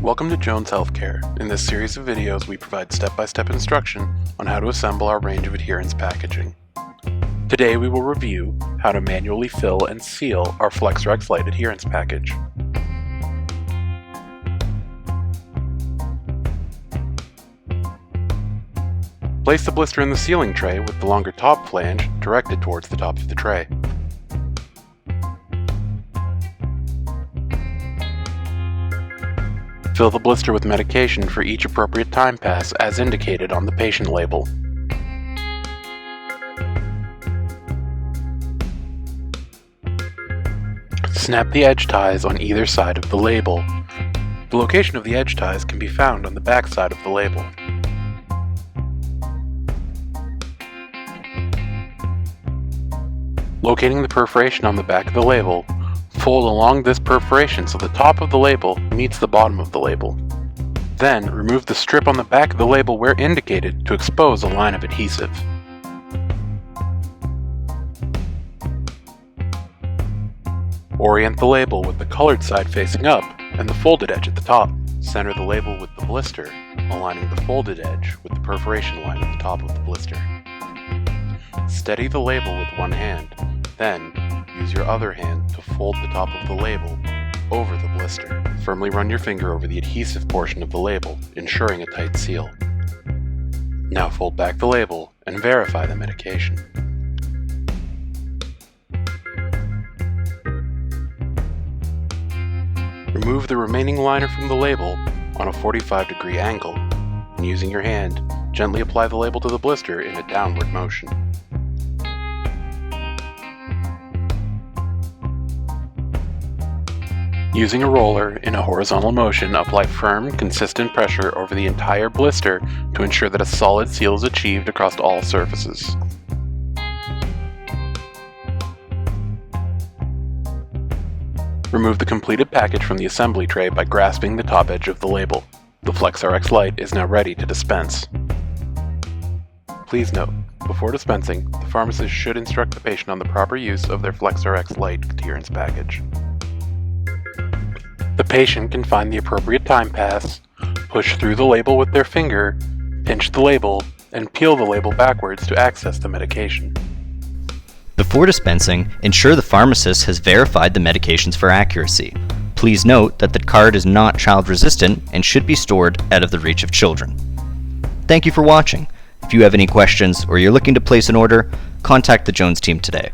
Welcome to Jones Healthcare. In this series of videos, we provide step-by-step instruction on how to assemble our range of adherence packaging. Today we will review how to manually fill and seal our FlexRx Light adherence package. Place the blister in the sealing tray with the longer top flange directed towards the top of the tray. Fill the blister with medication for each appropriate time pass as indicated on the patient label. Snap the edge ties on either side of the label. The location of the edge ties can be found on the back side of the label. Locating the perforation on the back of the label, fold along this perforation so the top of the label meets the bottom of the label. Then remove the strip on the back of the label where indicated to expose a line of adhesive. Orient the label with the colored side facing up and the folded edge at the top. Center the label with the blister, aligning the folded edge with the perforation line at the top of the blister. Steady the label with one hand, then use your other hand to fold the top of the label over the blister. Firmly run your finger over the adhesive portion of the label, ensuring a tight seal. Now fold back the label and verify the medication. Remove the remaining liner from the label on a 45-degree angle, and using your hand, gently apply the label to the blister in a downward motion. Using a roller in a horizontal motion, apply firm, consistent pressure over the entire blister to ensure that a solid seal is achieved across all surfaces. Remove the completed package from the assembly tray by grasping the top edge of the label. The FlexRx Light is now ready to dispense. Please note, before dispensing, the pharmacist should instruct the patient on the proper use of their FlexRx Light adherence package. The patient can find the appropriate time pass, push through the label with their finger, pinch the label, and peel the label backwards to access the medication. Before dispensing, ensure the pharmacist has verified the medications for accuracy. Please note that the card is not child-resistant and should be stored out of the reach of children. Thank you for watching. If you have any questions or you're looking to place an order, contact the Jones team today.